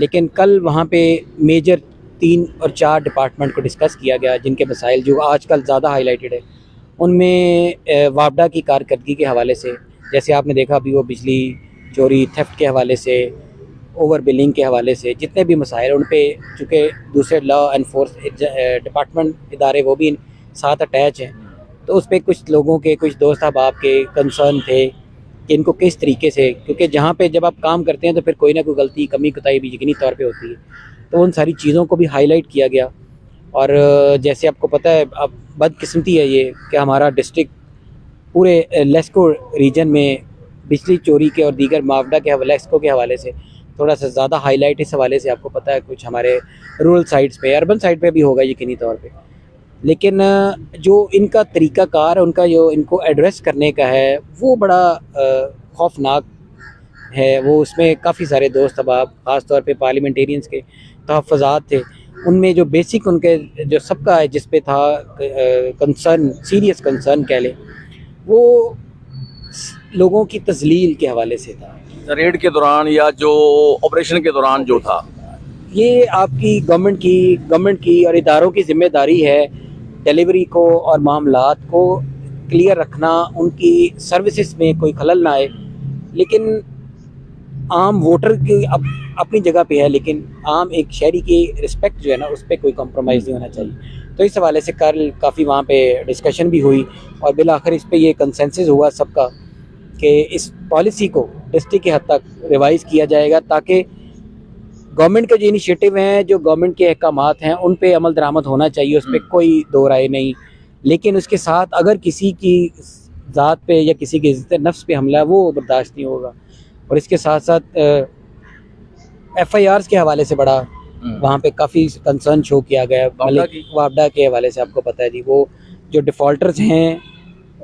लेकिन कल वहाँ पे मेजर 3 और 4 डिपार्टमेंट को डिस्कस किया गया जिनके मसाइल जो आजकल ज़्यादा हाईलाइटेड है। उनमें वापडा की कारकर्दगी के हवाले से, जैसे आपने देखा अभी वो बिजली चोरी थेफ्ट के हवाले से, ओवर बिलिंग के हवाले से जितने भी मसाइल उन पे, चूँकि दूसरे लॉ एनफोर्स डिपार्टमेंट इदारे वो भी साथ अटैच हैं, तो उस पर कुछ लोगों के, कुछ दोस्त अहबाब के कंसर्न थे कि इनको किस तरीके से, क्योंकि जहाँ पे जब आप काम करते हैं तो फिर कोई ना कोई गलती, कमी कोताही भी यकीनी तौर पे होती है, तो उन सारी चीज़ों को भी हाईलाइट किया गया। और जैसे आपको पता है अब बदकिस्मती है ये कि हमारा डिस्ट्रिक्ट पूरे लेस्को रीजन में बिजली चोरी के और दीगर मावडा के लेस्को के हवाले से थोड़ा सा ज़्यादा हाईलाइट इस हवाले से आपको पता है, कुछ हमारे रूरल साइड्स पे, अर्बन साइड पे भी होगा यकीनी तौर पे। लेकिन जो इनका तरीक़ाकार, उनका जो इनको एड्रेस करने का है वो बड़ा खौफनाक है। वो उसमें काफ़ी सारे दोस्त अहबाब, ख़ास तौर पे पार्लियामेंटेरियंस के तहफ़्फ़ुज़ात थे, उनमें जो बेसिक उनके जो सबका है जिस पे था कंसर्न, सीरियस कंसर्न कह लें, वो लोगों की तज़लील के हवाले से था। रेड के दौरान या जो ऑपरेशन के दौरान जो था, ये आपकी गवर्नमेंट की और इदारों की ज़िम्मेदारी है डिलीवरी को और मामलात को क्लियर रखना, उनकी सर्विसेज में कोई खलल ना आए। लेकिन आम वोटर की अपनी जगह पे है, लेकिन आम एक शहरी की रिस्पेक्ट जो है ना, उस पर कोई कॉम्प्रोमाइज़ नहीं होना चाहिए। तो इस हवाले से कल काफ़ी वहाँ पे डिस्कशन भी हुई और बिल आखिर इस पे ये कंसेंसस हुआ सबका कि इस पॉलिसी को डिस्ट्रिक्ट की हद तक रिवाइज़ किया जाएगा, ताकि गवर्नमेंट के जो इनिशिएटिव हैं, जो गवर्नमेंट के अहकामात हैं, उन पे अमल दरामद होना चाहिए, उस पर कोई दो राय नहीं। लेकिन उसके साथ अगर किसी की ज़ात पे या किसी की इज़्ज़त नफ्स पे हमला, वो बर्दाश्त नहीं होगा। और इसके साथ साथ FIRs के हवाले से बड़ा वहाँ पे काफ़ी कंसर्न शो किया गया। वापडा के हवाले से आपको पता है जी, वो जो डिफ़ॉल्टर्स हैं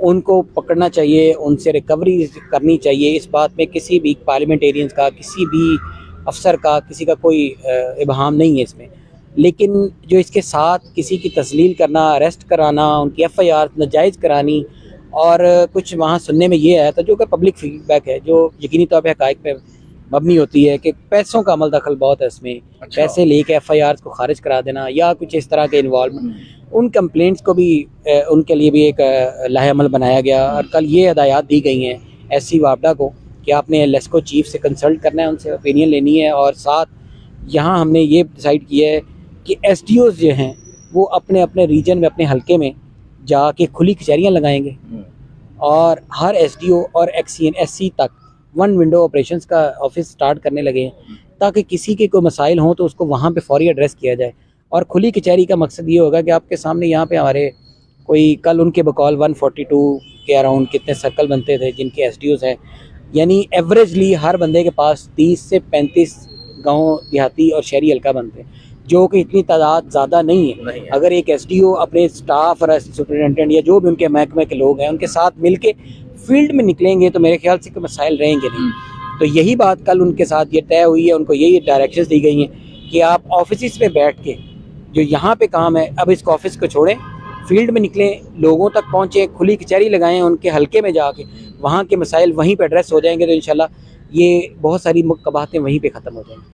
उनको पकड़ना चाहिए, उनसे रिकवरी करनी चाहिए। इस बात में किसी भी पार्लियामेंटेरियंस का, किसी भी अफसर का, किसी का कोई इबहाम नहीं है इसमें। लेकिन जो इसके साथ किसी की तस्लील करना, अरेस्ट कराना, उनकी FIR नाजायज़ करानी, और कुछ वहाँ सुनने में ये आया था जो कि पब्लिक फीडबैक है, जो यकीनी तौर पे हक़ाइक़ पे मबनी होती है, कि पैसों का अमल दखल बहुत है इसमें। अच्छा। पैसे लेके FIRs को खारिज करा देना या कुछ इस तरह के इन्वॉल्वमेंट, उन कंप्लेंट्स को भी उनके लिए भी एक लाहेअमल बनाया गया। और कल ये हिदायत दी गई हैं SC वापडा को कि आपने लेस्को चीफ से कंसल्ट करना है, उनसे ओपिनियन लेनी है। और साथ यहाँ हमने ये डिसाइड किया है कि SDOs जो हैं वो अपने अपने रीजन में, अपने हलके में जाके खुली कचहरियाँ लगाएंगे और हर SDO और SC तक 1 विंडो ऑपरेशंस का ऑफिस स्टार्ट करने लगे हैं, ताकि किसी के कोई मसाइल हों तो उसको वहाँ पे फौरी एड्रेस किया जाए। और खुली कचहरी का मकसद ये होगा कि आपके सामने यहाँ पे हमारे कोई कल उनके बकौल 142 के अराउंड कितने सर्कल बनते थे जिनके SDOs हैं, यानी एवरेजली हर बंदे के पास 30 से 35 गाँव देहाती और शहरी हल्का बनते हैं, जो कि इतनी तादाद ज़्यादा नहीं है। अगर एक SDO अपने स्टाफ और सुपरिटेंडेंट या जो भी उनके महकमे के लोग हैं उनके साथ मिल के फील्ड में निकलेंगे तो मेरे ख्याल से कोई मसाइल रहेंगे नहीं। तो यही बात कल उनके साथ ये तय हुई है, उनको यही डायरेक्शंस दी गई हैं कि आप ऑफिस में बैठ के जो यहाँ पे काम है, अब इसको ऑफिस को छोड़ें, फील्ड में निकलें, लोगों तक पहुँचें, खुली कचहरी लगाएं, उनके हलके में जाके वहाँ के मसाइल वहीं पर एड्रेस हो जाएंगे। तो इंशाल्लाह ये बहुत सारी मुकबातें वहीं पर ख़त्म हो जाएंगी।